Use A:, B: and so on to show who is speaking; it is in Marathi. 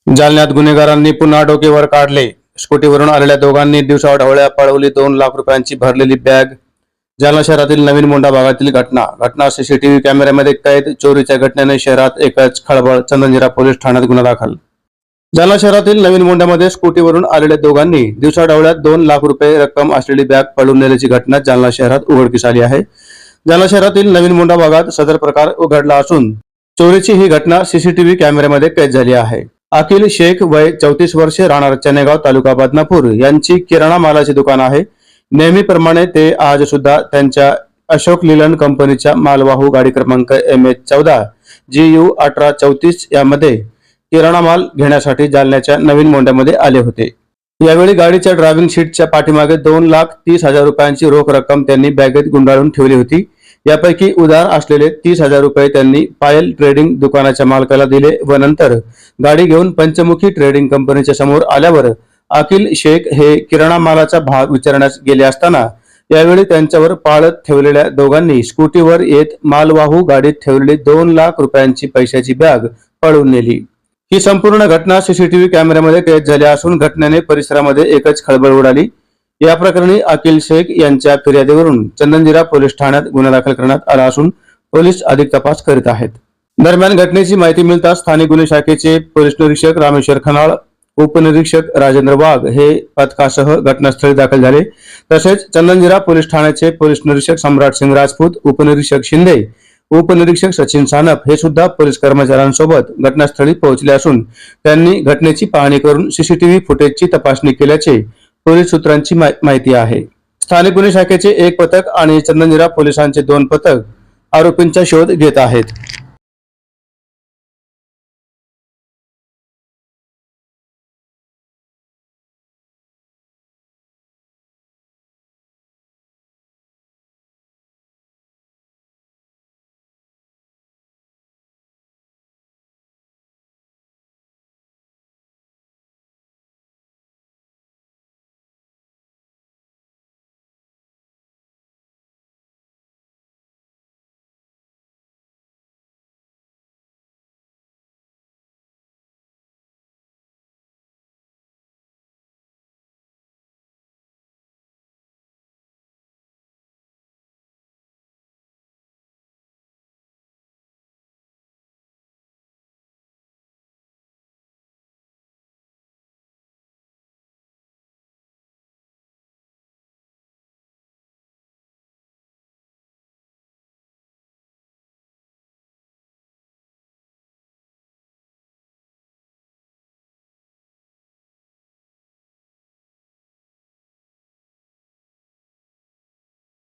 A: जालन्यात गुन्हेगारांनी पुन्हा डोकेवर काढले। स्कूटीवरून आलेल्या दोघांनी दिवसाढवळ्या पळवली 2 लाख रुपयांची भरलेली बॅग। जालना शहरातील नवीन मोंढा भागातील घटना सीसीटीव्ही कॅमेऱ्यामध्ये कैद। चोरीच्या घटनेने शहरात एकच खळबळ। चंदनजिरा पोलीस ठाण्यात गुन्हा दाखल। जालना शहरातील नवीन मोंढ्यामध्ये स्कूटीवरून आलेल्या दोघांनी दिवसाढवळ्यात 2 लाख रुपये रक्कम असलेली बॅग पळवून नेल्याची घटना जालना शहरात उघडकीस आली आहे। जालना शहरातील नवीन मोंढा भागात सदर प्रकार उघडला असून चोरीची ही घटना सीसीटीव्ही कॅमेऱ्यामध्ये कैद झाली आहे। अखिल शेख वय 34 वर्षे, राहणार चनेगाव, तालुका बदनापूर यांची किराणा मालाची दुकान आहे। नेहमीप्रमाणे ते आज सुद्धा त्यांच्या अशोक लीलंड कंपनीच्या मालवाहू गाडी क्रमांक MH14 GU 1834 यामध्ये किराणा माल घेण्यासाठी जालन्याच्या नवीन मोंढ्यामध्ये आले होते। यावेळी गाडीच्या ड्रायव्हिंग सीटच्या पाठीमागे 2,30,000 रुपयांची रोख रक्कम त्यांनी बॅगेत गुंडाळून ठेवली होती। यापैकी उधार असलेले 30,000 रुपये त्यांनी पायल ट्रेडिंग दुकानाच्या मालकाला दिले व नंतर गाडी घेऊन पंचमुखी ट्रेडिंग कंपनीच्या समोर आल्यावर अखिल शेख हे किराणा मालाचा भाग विचारण्यास गेले असताना यावेळी त्यांच्यावर पाळत ठेवलेल्या दोघांनी स्कूटीवर येत मालवाहू गाडीत ठेवलेली 2 लाख रुपयांची पैशाची बॅग पळवून नेली। ही संपूर्ण घटना सीसीटीव्ही कॅमेऱ्यामध्ये कैद झाली असून घटनेने परिसरामध्ये एकच खळबळ उडाली। या प्रकरणी अखिल शेख यांच्या फिर्यादीवरून चंदनजिरा पोलीस ठाण्यात गुन्हा दाखल करण्यात आला असून पोलीस अधिक तपास करीत आहेत। दरम्यान घटनेची माहिती मिळताच स्थानिक गुन्हे शाखेचे पोलीस निरीक्षक रामेश्वर खनाळ, उपनिरीक्षक राजेंद्र वाघ हे पथकासह घटनास्थळी दाखल झाले। तसेच चंदनजिरा पोलीस ठाण्याचे पोलीस निरीक्षक सम्राट सिंग राजपूत, उपनिरीक्षक शिंदे, उपनिरीक्षक सचिन सानप हे सुद्धा पोलीस कर्मचाऱ्यांसोबत घटनास्थळी पोहोचले असून त्यांनी घटनेची पाहणी करून सीसीटीव्ही फुटेजची तपासणी केल्याचे पोलीस सूत्रांची माहिती आहे। स्थानिक गुन्हे शाखेचे 1 पथक आणि चंदनजिरा पोलिसांचे 2 पथक आरोपींचा शोध घेत आहेत।